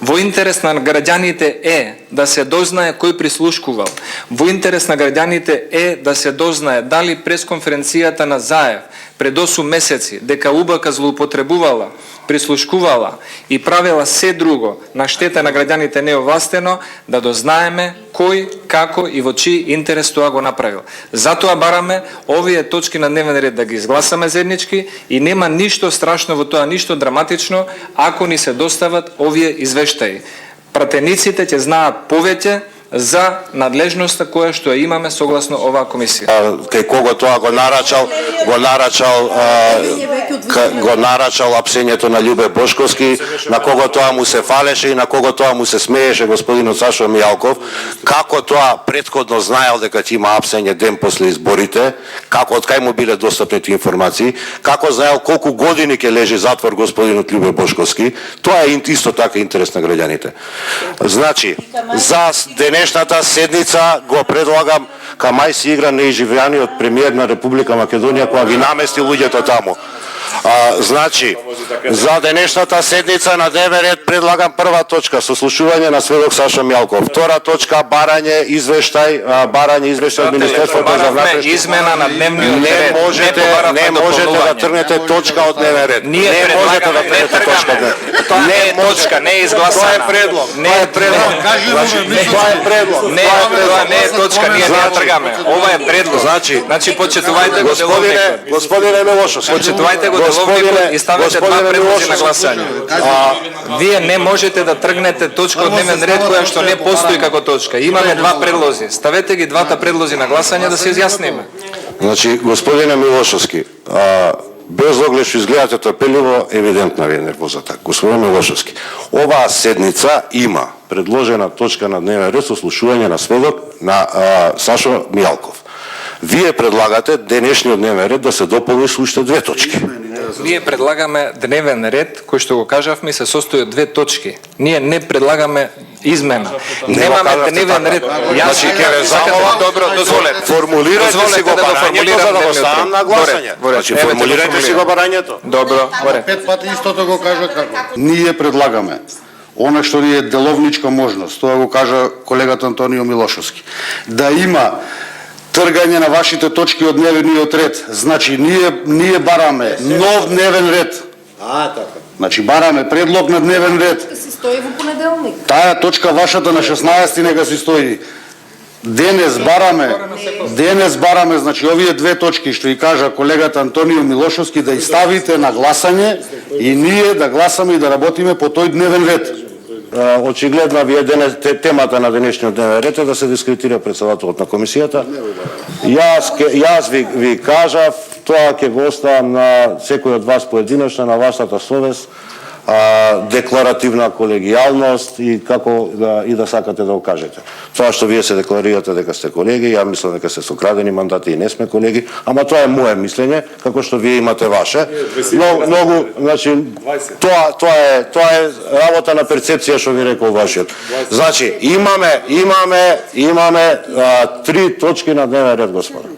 Во интерес на граѓаните е да се дознае кој прислушкувал. Во интерес на граѓаните е да се дознае дали пресконференцијата на Заев пред 8 месеци дека УБК злоупотребувала, прислушкувала и правила се друго на штета на граѓаните неовластено, да дознаеме кој, како и во чиј интерес тоа го направил. Затоа бараме овие точки на дневен ред да ги изгласаме заеднички и нема ништо страшно во тоа, ништо драматично ако ни се достават овие извештаи. Пратениците ќе знаат повеќе за надлежноста која што ја имаме согласно оваа комисија. Кај кого тоа го нарачал апсењето на Љубе Бошковски, на кого тоа му се фалеше и на кого тоа му се смееше господинот Сашо Мијалков, како тоа претходно знаел дека ќе има апсење ден после изборите, како од кај му биле достапни тие информации, како знаел колку години ќе лежи затвор господинот Љубе Бошковски, тоа е исто така интерес на граѓаните. Значи, за денешната седница го предлагам Камај си игра неизживеаниот премиер на Република Македонија која ги намести луѓето таму. Значи, за денешната седница на дневен ред предлагам прва точка сослушување на сведок Сашо Мијалков. Втора точка барање извештај од Министерството за внатрешни измена на дневниот ред. Не можете да тргнете точка од дневен ред. Не можете да тргнете точка. Тоа не е точка, не е изгласана. Тоа е предлог. Не е предлог. Тоа е предлог. Не е точка, ние не ја тргаме. Ова е предлог. Значи почитувајте го деловникот. Господине Милошовски. Почитувајте го деловникот и ставете два предлози на гласање. Вие не можете да тргнете точка од дневен ред која што не постои како точка. Имаме два предлози. Ставете ги двата предлози на гласање да се изјасниме. Значи, господине Милошовски, без оглед што изгледате трпеливо, евидентна ви е нервозата. Господин Милошовски, оваа седница има предложена точка на дневен ред со слушување на сведок на Сашо Мијалков. Вие предлагате денешниот дневен ред да се дополни со уште две точки. Ние предлагаме дневен ред кој што го кажавме се состои од две точки. Ние не предлагаме измена. Немаме дневен ред. Јас ќе ве замолам, добро, дозволете. Формулирате си го барањето за да го ставам на гласање. Значи формулирате си го барањето. Добро, горе. Пет пати истото го кажа како. Ние предлагаме она што ни е деловничка можност, тоа го кажа колегата Антонио Милошовски, да има тргање на вашите точки од дневниот ред. Значи, ние бараме нов дневен ред. Така. Значи, бараме предлог на дневен ред. Да си стои во понеделник. Таа точка вашата на 16 нека си стои. Денес бараме, значи, овие две точки што и кажа колегата Антонио Милошовски да ставите на гласање и ние да гласаме и да работиме по тој дневен ред. Очигледно ви е темата на денешниот дневен ред е да се дискредитира председателот на комисијата. Јас ви кажав, тоа ќе го оставам на секој од вас поединечно, на вашата совест, декларативна колегијалност и како да сакате да го кажете. Тоа што вие се декларирате дека сте колеги, ја мислам дека се сокрадени мандати и не сме колеги, ама тоа е мое мислење, како што вие имате ваше. Многу, значи, тоа е работа на перцепција што ви рекол вашиот. Значи, имаме 3 точки на дневен ред, господа.